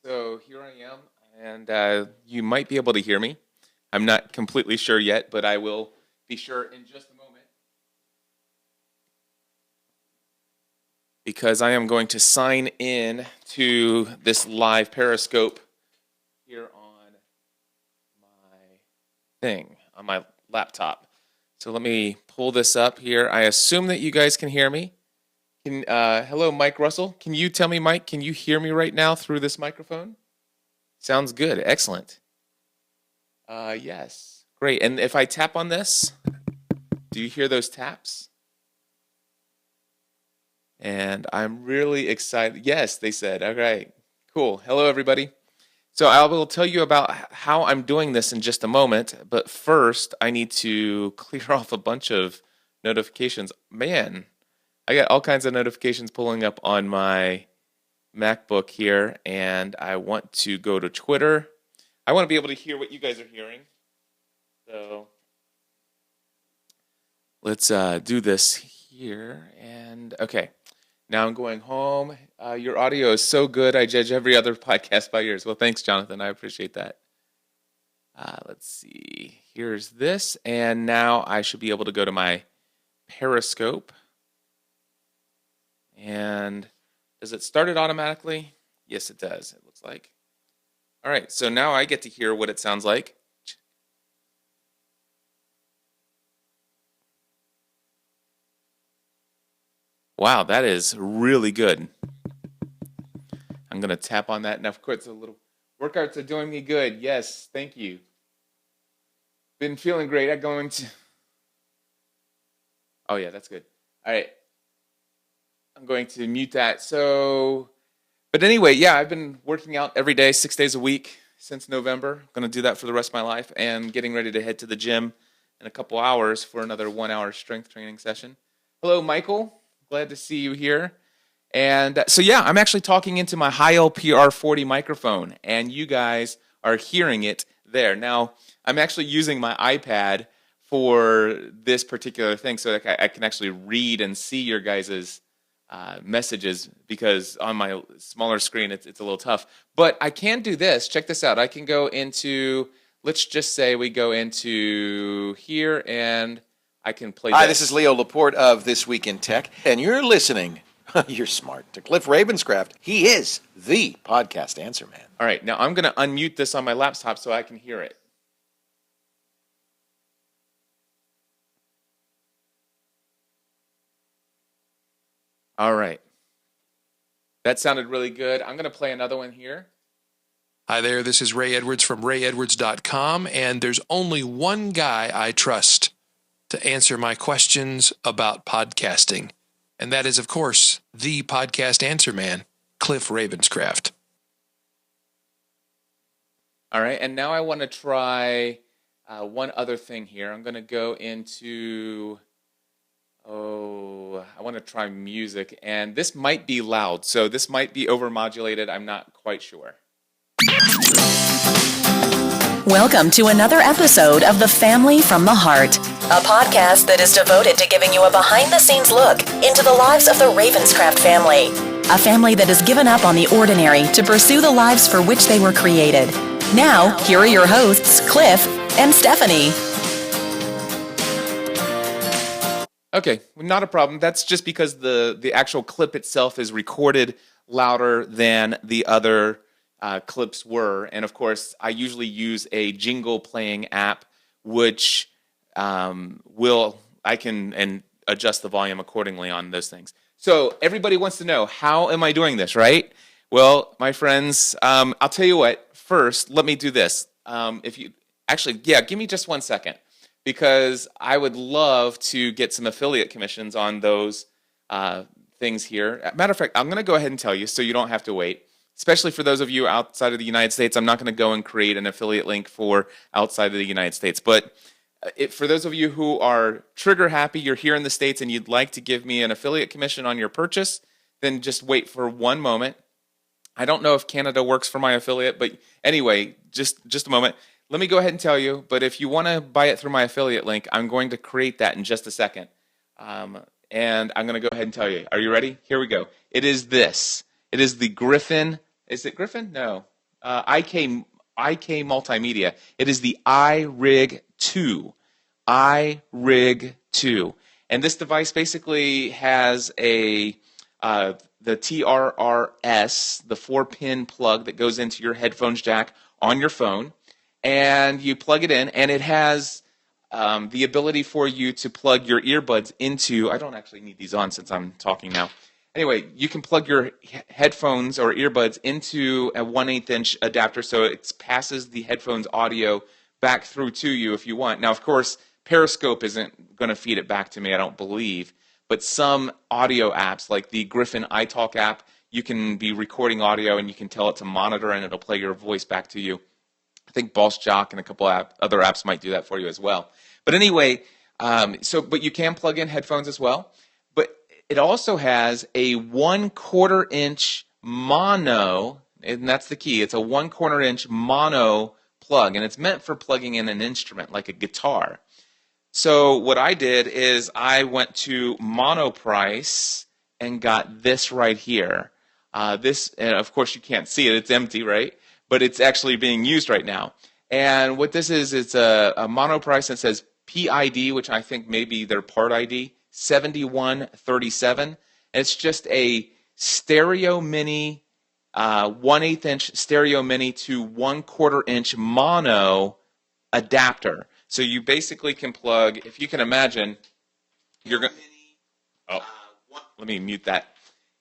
So here I am, and you might be able to hear me. I'm not completely sure yet, but I will be sure in just a moment because I am going to sign in to this live Periscope here on my on my laptop. So let me pull this up here. I assume that you guys can hear me. Hello, Mike Russell. Can you tell me, Mike, can you hear me right now through this microphone? Sounds good. Excellent. Yes. Great. And if I tap on this, do you hear those taps? And I'm really excited. Yes, they said. All right. Cool. Hello, everybody. So I will tell you about how I'm doing this in just a moment. But first, I need to clear off a bunch of notifications. Man, I got all kinds of notifications pulling up on my MacBook here, and I want to go to Twitter. I want to be able to hear what you guys are hearing. So let's do this here. And okay, now I'm going home. Your audio is so good. I judge every other podcast by yours. Well, thanks, Jonathan. I appreciate that. Let's see. Here's this. And now I should be able to go to my Periscope. And does it start it automatically? Yes, it does, it looks like. All right, so now I get to hear what it sounds like. Wow, that is really good. I'm going to tap on that. Now, of course, workouts are doing me good. Yes, thank you. Been feeling great. Oh, yeah, that's good. All right. I'm going to mute that. But anyway, yeah, I've been working out every day, 6 days a week since November. I'm going to do that for the rest of my life and getting ready to head to the gym in a couple hours for another 1 hour strength training session. Hello, Michael. Glad to see you here. And so, yeah, I'm actually talking into my high LPR 40 microphone, and you guys are hearing it there. Now, I'm actually using my iPad for this particular thing so that I can actually read and see your guys' messages, because on my smaller screen it's a little tough. But I can do this. Check this out. I can go into, let's just say we go into here, and I can play Hi, this is Leo Laporte of This Week in Tech, and you're listening, you're smart, to Cliff Ravenscraft. He is the podcast answer man. All right, now I'm going to unmute this on my laptop so I can hear it. All right. That sounded really good. I'm going to play another one here. Hi there, this is Ray Edwards from rayedwards.com, and there's only one guy I trust to answer my questions about podcasting, and that is, of course, the podcast answer man, Cliff Ravenscraft. All right, and now I want to try one other thing here. I'm going to go into... I want to try music, and this might be loud, so this might be overmodulated. I'm not quite sure. Welcome to another episode of The Family from the Heart, a podcast that is devoted to giving you a behind-the-scenes look into the lives of the Ravenscraft family, a family that has given up on the ordinary to pursue the lives for which they were created. Now, here are your hosts, Cliff and Stephanie. Okay, not a problem. That's just because the actual clip itself is recorded louder than the other clips were. And of course, I usually use a jingle playing app, which I can adjust the volume accordingly on those things. So everybody wants to know, how am I doing this, right? Well, my friends, I'll tell you what. First, let me do this. Give me just 1 second, because I would love to get some affiliate commissions on those things here. Matter of fact, I'm going to go ahead and tell you so you don't have to wait. Especially for those of you outside of the United States, I'm not going to go and create an affiliate link for outside of the United States. But for those of you who are trigger happy, you're here in the States and you'd like to give me an affiliate commission on your purchase, then just wait for one moment. I don't know if Canada works for my affiliate, but anyway, just a moment. Let me go ahead and tell you, but if you want to buy it through my affiliate link, I'm going to create that in just a second. And I'm going to go ahead and tell you. Are you ready? Here we go. It is this. It is the Griffin. Is it Griffin? No. IK Multimedia. It is the iRig 2. iRig 2. And this device basically has the TRRS, the 4-pin plug that goes into your headphones jack on your phone. And you plug it in, and it has the ability for you to plug your earbuds into. I don't actually need these on since I'm talking now. Anyway, you can plug your headphones or earbuds into a 1/8 inch adapter so it passes the headphones audio back through to you if you want. Now, of course, Periscope isn't going to feed it back to me, I don't believe. But some audio apps, like the Griffin iTalk app, you can be recording audio and you can tell it to monitor and it'll play your voice back to you. I think Boss Jock and a couple other apps might do that for you as well. But anyway, but you can plug in headphones as well. But it also has a 1/4 inch mono, and that's the key. It's a 1/4 inch mono plug, and it's meant for plugging in an instrument like a guitar. So what I did is I went to Monoprice and got this right here. This, and of course you can't see it, it's empty, right? But it's actually being used right now. And what this is, it's a Monoprice that says PID, which I think maybe their part ID, 7137. And it's just a stereo mini, 1/8 inch stereo mini to 1/4 inch mono adapter. So you basically can plug, if you can imagine, you're going. Oh, let me mute that.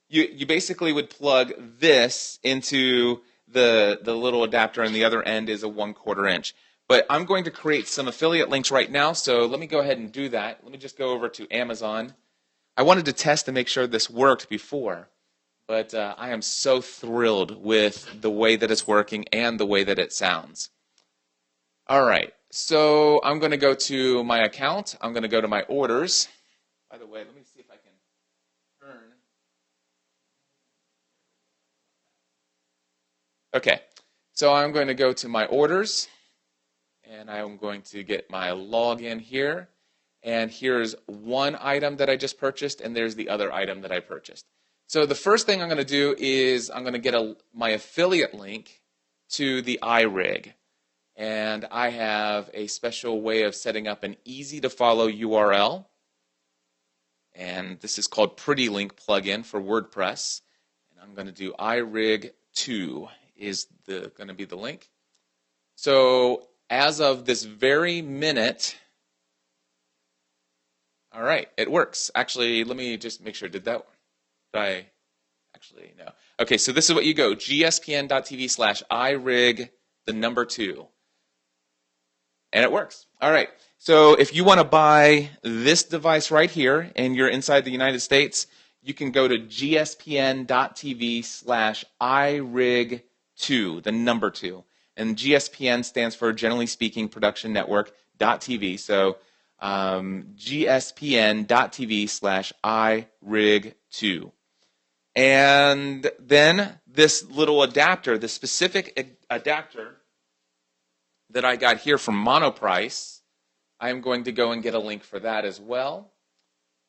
You basically would plug this into the little adapter, and the other end is a 1/4 inch. But I'm going to create some affiliate links right now, so let me go ahead and do that. Let me just go over to Amazon. I wanted to test to make sure this worked before, but I am so thrilled with the way that it's working and the way that it sounds. All right, so I'm going to go to my account. I'm going to go to my orders. By the way, let me see if I can turn. Okay, so I'm going to go to my orders, and I'm going to get my login here. And here's one item that I just purchased, and there's the other item that I purchased. So the first thing I'm going to do is I'm going to get my affiliate link to the iRig. And I have a special way of setting up an easy-to-follow URL. And this is called Pretty Link plugin for WordPress. And I'm going to do iRig2 is going to be the link. So as of this very minute, all right, it works. Actually, let me just make sure. Did I? Actually, no. Okay, so this is what you go, gspn.tv/iRig, the number 2. And it works. All right, so if you want to buy this device right here and you're inside the United States, you can go to gspn.tv/iRig2, the number 2. And GSPN stands for Generally Speaking Production Network.tv. So gspn.tv/iRig2. And then this little adapter, the specific adapter that I got here from Monoprice, I'm going to go and get a link for that as well.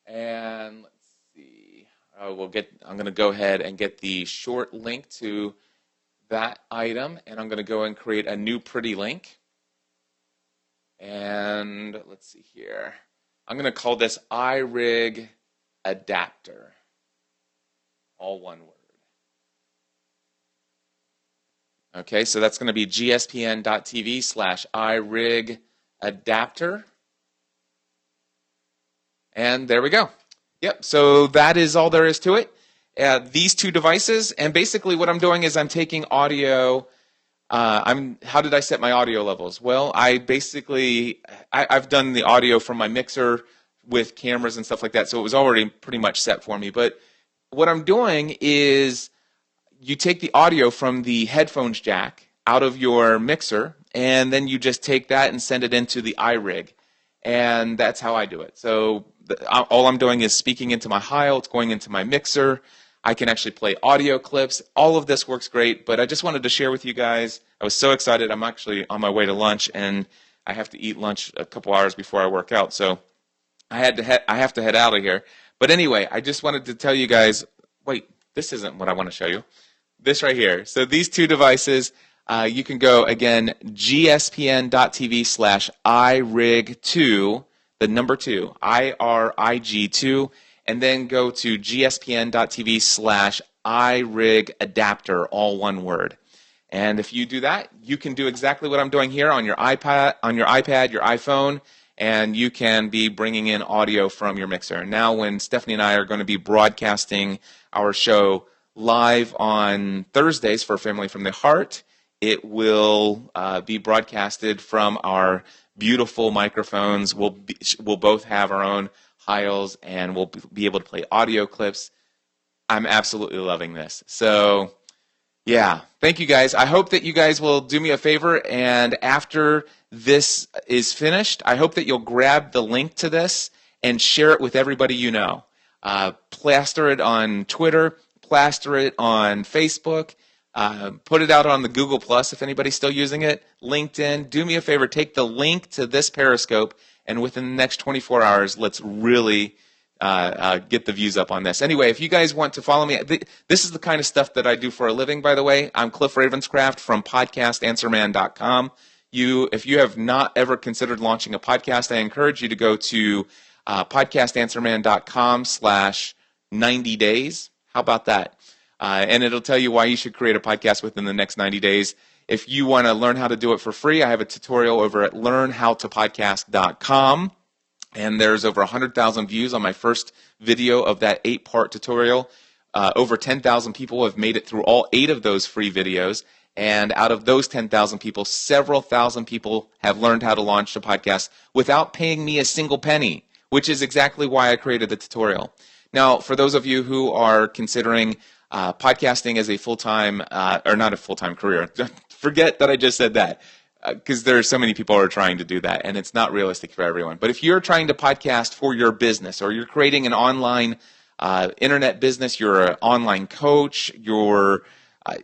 And let's see, I'm going to go ahead and get the short link to that item, and I'm going to go and create a new pretty link. And let's see here. I'm going to call this iRig adapter. All one word. Okay, so that's going to be gspn.tv/iRig adapter. And there we go. Yep, so that is all there is to it. These two devices, and basically what I'm doing is I'm taking audio. How did I set my audio levels? Well, I've done the audio from my mixer with cameras and stuff like that, so it was already pretty much set for me. But what I'm doing is you take the audio from the headphones jack out of your mixer, and then you just take that and send it into the iRig. And that's how I do it. So all I'm doing is speaking into my Heil, it's going into my mixer. I can actually play audio clips. All of this works great, but I just wanted to share with you guys. I was so excited. I'm actually on my way to lunch, and I have to eat lunch a couple hours before I work out. So I have to head out of here. But anyway, I just wanted to tell you guys, wait, this isn't what I want to show you. This right here. So these two devices, you can go, again, gspn.tv/irig2, the number 2, IRIG2, and then go to gspn.tv/irig-adapter, all one word. And if you do that, you can do exactly what I'm doing here on your iPad, your iPhone, and you can be bringing in audio from your mixer. Now, when Stephanie and I are going to be broadcasting our show live on Thursdays for Family from the Heart, it will be broadcasted from our beautiful microphones. We'll both have our own Hiles, and we'll be able to play audio clips. I'm absolutely loving this. So, yeah, thank you guys. I hope that you guys will do me a favor, and after this is finished, I hope that you'll grab the link to this and share it with everybody you know. Plaster it on Twitter, plaster it on Facebook, put it out on the Google Plus if anybody's still using it, LinkedIn. Do me a favor, take the link to this Periscope, and within the next 24 hours, let's really get the views up on this. Anyway, if you guys want to follow me, this is the kind of stuff that I do for a living, by the way. I'm Cliff Ravenscraft from podcastanswerman.com. If you have not ever considered launching a podcast, I encourage you to go to podcastanswerman.com/90 days. How about that? And it'll tell you why you should create a podcast within the next 90 days. If you want to learn how to do it for free, I have a tutorial over at learnhowtopodcast.com. And there's over 100,000 views on my first video of that 8-part tutorial. Over 10,000 people have made it through all 8 of those free videos. And out of those 10,000 people, several thousand people have learned how to launch a podcast without paying me a single penny, which is exactly why I created the tutorial. Now, for those of you who are considering podcasting as a full-time, or not a full-time career, forget that I just said that, because there are so many people who are trying to do that, and it's not realistic for everyone. But if you're trying to podcast for your business, or you're creating an online internet business, you're an online coach,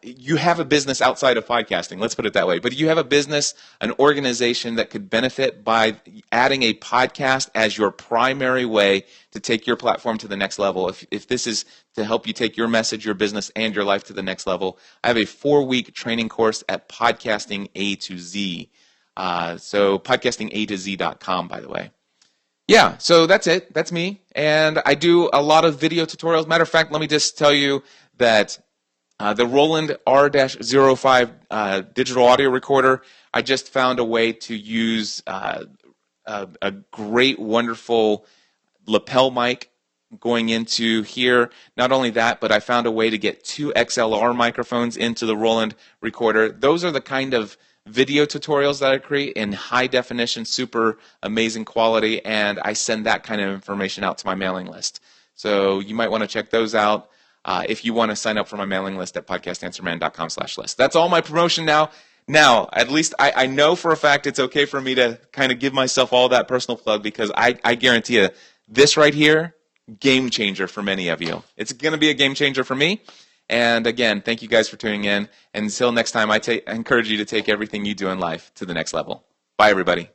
you have a business outside of podcasting, let's put it that way. But you have a business, an organization that could benefit by adding a podcast as your primary way to take your platform to the next level. If this is to help you take your message, your business, and your life to the next level, I have a 4-week training course at Podcasting A to Z. So podcastingatoz.com, by the way. Yeah, so that's it. That's me. And I do a lot of video tutorials. Matter of fact, let me just tell you that the Roland R-05 digital audio recorder, I just found a way to use a great, wonderful lapel mic going into here. Not only that, but I found a way to get 2 XLR microphones into the Roland recorder. Those are the kind of video tutorials that I create in high definition, super amazing quality, and I send that kind of information out to my mailing list. So you might want to check those out. If you want to sign up for my mailing list at podcastanswerman.com/list. That's all my promotion now. Now, at least I know for a fact it's okay for me to kind of give myself all that personal plug, because I guarantee you this right here, game changer for many of you. It's going to be a game changer for me. And again, thank you guys for tuning in. And until next time, I encourage you to take everything you do in life to the next level. Bye, everybody.